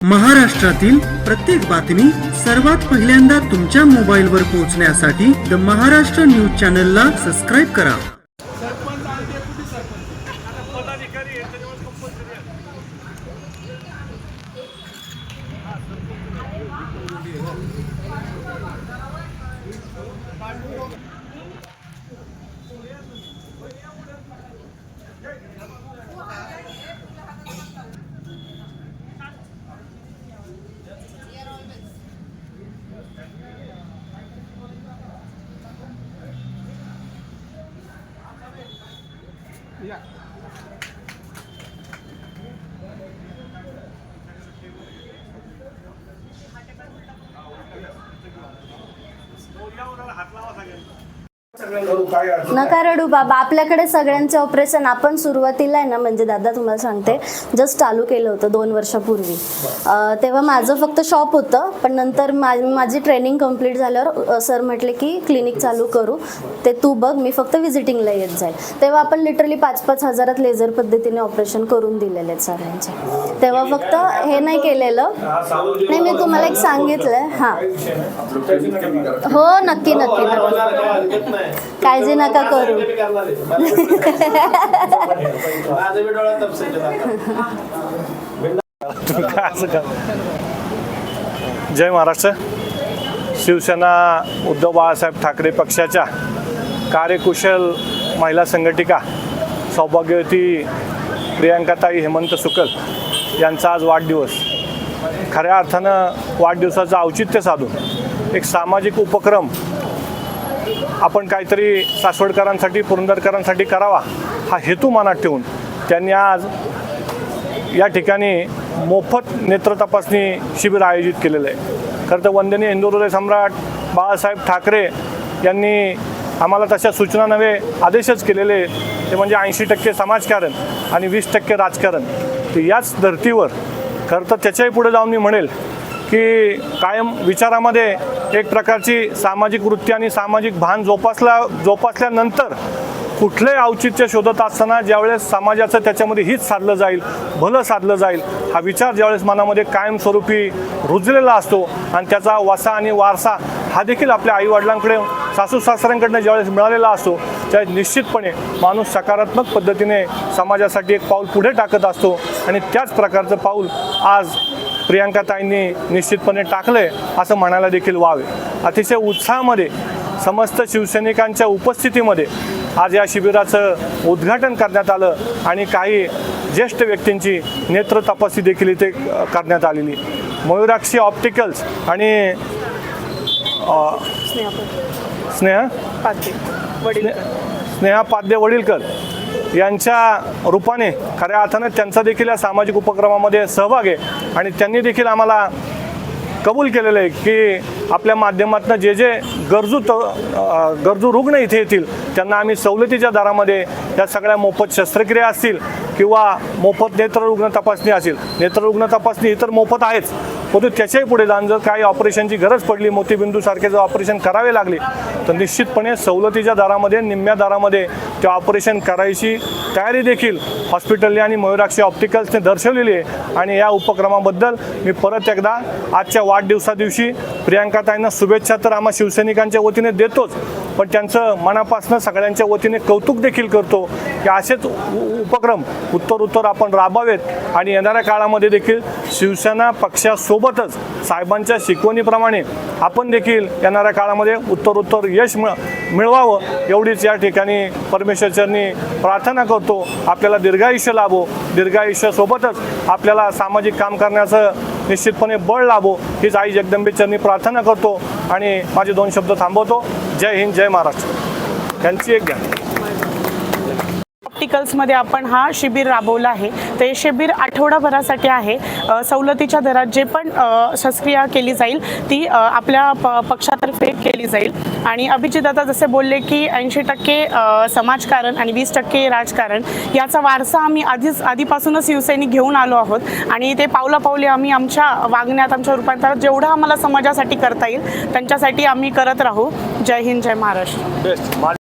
महाराष्ट्रातील प्रत्येक बातमी सर्वात पहिल्यांदा तुमच्या मोबाईलवर पोहोचण्यासाठी द महाराष्ट्र न्यूज चॅनलला सबस्क्राईब करा. नका रडू बाबा, आपल्याकडे सगळ्यांचे ऑपरेशन आपण सुरुवातीला आहे ना, म्हणजे दादा तुम्हाला सांगते, जस्ट चालू केलं होतं 2 वर्षापूर्वी. तेव्हा माझं फक्त शॉप होतं, पण नंतर माझी ट्रेनिंग कंप्लीट झाल्यावर सर म्हटले की क्लिनिक चालू करू, ते तू बघ, मी फक्त व्हिजिटिंगला येत जाईल. तेव्हा आपण लिटरली 5-5 हजारात लेझर पद्धतीने ऑपरेशन करून दिलेले आहेत सगळ्यांचे. तेव्हा फक्त हे नाही केलेलं. नाही, मी तुम्हाला एक सांगितलंय. हां हो, नक्की नक्की नक्की, काळजी नका करू. जय महाराष्ट्र. शिवसेना उद्धव बाळासाहेब ठाकरे पक्षाच्या कार्यकुशल महिला संघटिका सौभाग्यवती प्रियांकाताई हेमंत सुकल यांचा आज वाढदिवस. खऱ्या अर्थानं वाढदिवसाचं औचित्य साधून एक सामाजिक उपक्रम आपण काहीतरी सासवडकरांसाठी, पुरंदरकरांसाठी करावा हा हेतू मनात ठेवून त्यांनी आज या ठिकाणी मोफत नेत्र तपासणी शिबिर आयोजित केलेलं आहे. खरं तर वंदनीय हिंदू हृदय सम्राट बाळासाहेब ठाकरे यांनी आम्हाला तशा सूचना नव्हे आदेशच केलेले, ते म्हणजे 80% समाजकारण आणि 20% राजकारण. तर याच धर्तीवर खरं तर त्याच्याही पुढे जाऊन मी म्हणेल की कायम विचारामध्ये एक प्रकारची सामाजिक वृत्ती आणि सामाजिक भान जोपासल्यानंतर कुठलंही औचित्य शोधत असताना ज्यावेळेस समाजाचं त्याच्यामध्ये हित साधलं जाईल, भलं साधलं जाईल, हा विचार ज्यावेळेस मनामध्ये कायमस्वरूपी रुजलेला असतो आणि त्याचा वसा आणि वारसा हा देखील आपल्या आईवडिलांकडे, सासूसासऱ्यांकडनं ज्यावेळेस मिळालेला असतो, त्यावेळेस निश्चितपणे माणूस सकारात्मक पद्धतीने समाजासाठी एक पाऊल पुढे टाकत असतो. आणि त्याच प्रकारचं पाऊल आज प्रियांकाताईंनी निश्चितपणे टाकलंय असं म्हणायला देखील वावे. अतिशय उत्साहामध्ये समस्त शिवसैनिकांच्या उपस्थितीमध्ये आज या शिबिराचं उद्घाटन करण्यात आलं आणि काही ज्येष्ठ व्यक्तींची नेत्र तपासणी देखील इथे करण्यात आलेली. मयूराक्षी ऑप्टिकल्स आणि स्नेहा पाद्य वडीलकर यांच्या रूपाने खऱ्या अर्थानं त्यांचा देखील या सामाजिक उपक्रमामध्ये सहभाग आहे. आणि त्यांनी देखील आम्हाला कबूल केलेलं आहे की आपल्या माध्यमातून जे जे गरजू रुग्ण इथे येतील त्यांना आम्ही सवलतीच्या दरामध्ये या सगळ्या मोफत शस्त्रक्रिया असतील किंवा मोफत नेत्ररुग्ण तपासणी असेल. नेत्ररुग्ण तपासणी ही तर मोफत आहेच, परंतु त्याच्याही पुढे जाऊन जर काही ऑपरेशनची गरज पडली, मोतीबिंदूसारखे जर ऑपरेशन करावे लागले तर निश्चितपणे सवलतीच्या दरामध्ये, निम्म्या दरामध्ये ते ऑपरेशन करायची तयारी देखील हॉस्पिटलने आणि मयूराक्षी ऑप्टिकल्सने दर्शवलेली आहे. आणि या उपक्रमाबद्दल मी परत एकदा आजच्या वाढदिवसादिवशी प्रियांकाताईंना शुभेच्छा तर आम्हा शिवसैनिकांच्या वतीने देतोच, पण त्यांचं मनापासून सगळ्यांच्या वतीने कौतुक देखील करतो की असेच उपक्रम उत्तर आपण राबवावेत. आणि येणाऱ्या काळामध्ये देखील शिवसेना पक्षासोबतच साहेबांच्या शिकवणीप्रमाणे आपण देखील येणाऱ्या काळामध्ये उत्तर यश मिळवावं एवढीच या ठिकाणी परमेश्वरचरणी प्रार्थना करतो. आपल्याला दीर्घायुष्य लाभो, दीर्घायुष्यासोबतच आपल्याला सामाजिक काम करण्याचं निश्चितपणे बळ लाभो हीच आई जगदंबेचरणी प्रार्थना करतो आणि माझे 2 शब्द थांबवतो. जय हिंद, जय महाराष्ट्र. यांची एक घ्या. ऑप्टिकल्समध्ये आपण हा शिबिर राबवला आहे. ते शिबिर आठवडाभरासाठी आहे. सवलतीच्या दरात जे पण शस्त्रक्रिया केली जाईल ती आपल्या पक्षातर्फे केली जाईल. आणि अभिजित दादा जसे बोलले की 80% समाजकारण आणि 20% राजकारण याचा वारसा आम्ही आधीपासूनच शिवसैनिक घेऊन आलो आहोत. आणि ते पावलापावली आम्ही आमच्या वागण्यात, आमच्या रूपांतरात जेवढं आम्हाला समाजासाठी करता येईल त्यांच्यासाठी आम्ही करत राहू. जय हिंद, जय महाराष्ट्र.